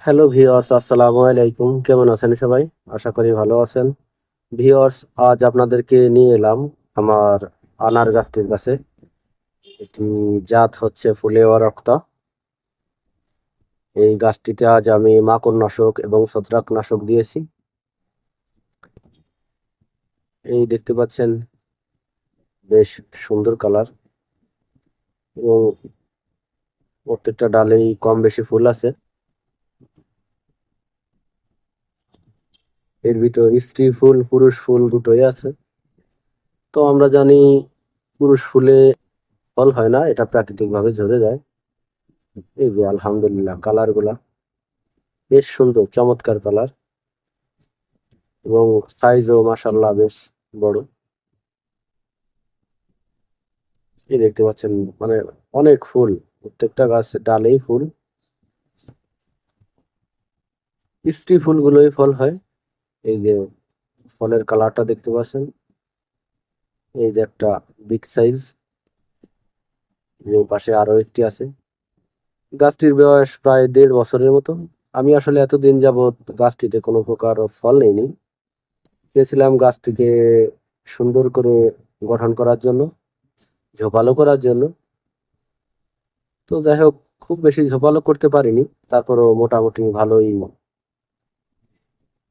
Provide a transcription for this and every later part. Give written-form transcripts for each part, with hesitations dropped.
Hello viewers, আসসালামু আলাইকুম। কেমন আছেন সবাই? আশা করি ভালো আছেন। ভিওর্স, আজ আপনাদেরকে নিয়ে এলাম আমার আনার গাছটির কাছে। এটি জাত হচ্ছে ফুলেওয়া রক্তা। এই গাছটিতে আজ আমি মাকড় নাশক এবং ছত্রাকনাশক দিয়েছি। এই দেখতে পাচ্ছেন, বেশ সুন্দর কালার এবং প্রত্যেকটা ডালেই কম বেশি ফুল আছে। এর ভিতর স্ত্রী ফুল পুরুষ ফুল দুটোই আছে। তো আমরা জানি পুরুষ ফুলে ফল হয় না, এটা প্রাকৃতিক ভাবে ঝরে যায়। এই যে আলহামদুলিল্লাহ, কালার গুলা বেশ সুন্দর, চমৎকার কালার এবং সাইজও মাশাআল্লাহ বেশ বড়। এই দেখতে পাচ্ছেন, মানে অনেক ফুল, প্রত্যেকটা গাছ ডালেই ফুল। স্ত্রী ফুলগুলোই ফল হয়। এই যে ফলের কালারটা দেখতে পাচ্ছেন, এই যে একটা বিগ সাইজ, এবং পাশে আরো একটি আছে। গাছটির বয়স প্রায় 1.5 বছরের মতো। আমি আসলে এতদিন যাবৎ গাছটিতে কোনো প্রকার ফল নেইনি। চেয়েছিলাম গাছটিকে সুন্দর করে গঠন করার জন্য, ঝোপালো করার জন্য। তো যাই হোক, খুব বেশি ঝোপালো করতে পারিনি, তারপরও মোটামুটি ভালোই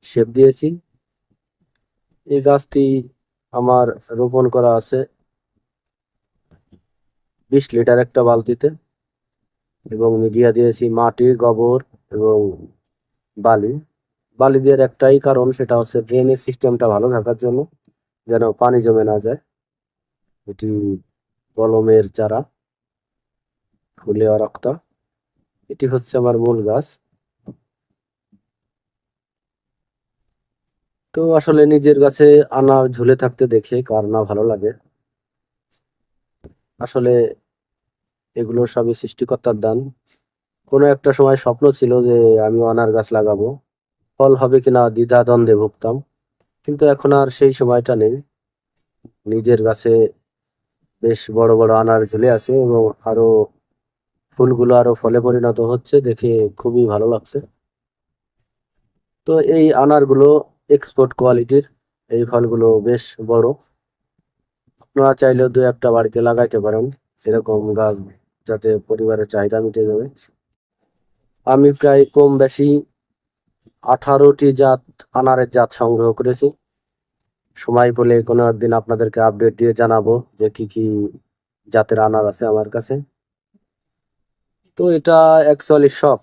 শেপ দিয়েছি। এই গাছটি আমার রোপণ করা আছে 20 লিটার একটা বালতিতে, এবং মিডিয়া দিয়েছি মাটি, গোবর এবং বালি। বালি দেওয়ার একটাই কারণ, সেটা হচ্ছে ড্রেনেজ সিস্টেমটা ভালো থাকার জন্য, যেন পানি জমে না যায়। এটি কলমের চারা, ফুলেয়া রক্তা। এটি হচ্ছে আমার মূল গাছ। তো আসলে নিজের গাছে আনার ঝুলে থাকতে দেখে কার না ভালো লাগে। আসলে এগুলো সবই সৃষ্টিকর্তার দান। কোনো একটা সময় স্বপ্ন ছিল যে আমি আনার গাছ লাগাবো, ফল হবে কিনা দ্বিধা দ্বন্দ্বে ভুগতাম, কিন্তু এখন আর সেই সময়টা নেই। নিজের গাছে বেশ বড় বড় আনার ঝুলে আছে এবং আরো ফুলগুলো আরো ফলে পরিণত হচ্ছে, দেখে খুবই ভালো লাগছে। তো এই আনারগুলো এক্সপোর্ট কোয়ালিটির। এই ফলগুলো বেশ বড়। আপনারা চাইলেও 2-1টা বাড়িতে লাগাইতে পারেন এরকম গাছ, যাতে পরিবারের চাহিদা মিটে যাবে। আমি প্রায় কম বেশি 18টি জাত, আনারের জাত সংগ্রহ করেছি। সময় পেলে কোনো একদিন আপনাদেরকে আপডেট দিয়ে জানাবো যে কি কি জাতের আনার আছে আমার কাছে। তো এটা অ্যাকচুয়ালি শখ।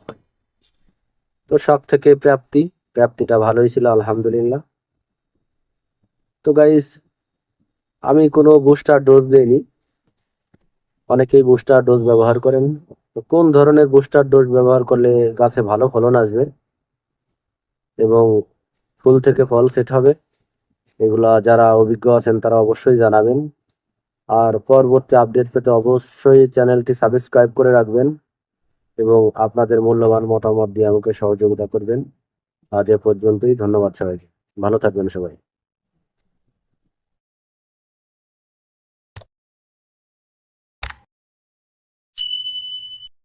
তো শখ থেকে প্রাপ্তি, প্রাপ্তিটা ভালোই ছিল আলহামদুলিল্লাহ। তো গাইস, আমি কোনো বুস্টার ডোজ দেইনি। অনেকেই বুস্টার ডোজ ব্যবহার করেন। তো কোন ধরনের বুস্টার ডোজ ব্যবহার করলে গাছে ভালো ফলন আসবে এবং ফুল থেকে ফল সেট হবে, এগুলা যারা অভিজ্ঞ আছেন তারা অবশ্যই জানাবেন। আর পরবর্তী আপডেট পেতে অবশ্যই চ্যানেলটি সাবস্ক্রাইব করে রাখবেন এবং আপনাদের মূল্যবান মতামত দিয়ে আমাকে সহযোগিতা করবেন। আজ এ পর্যন্তই, ধন্যবাদ সবাইকে। ভালো থাকবেন সবাই।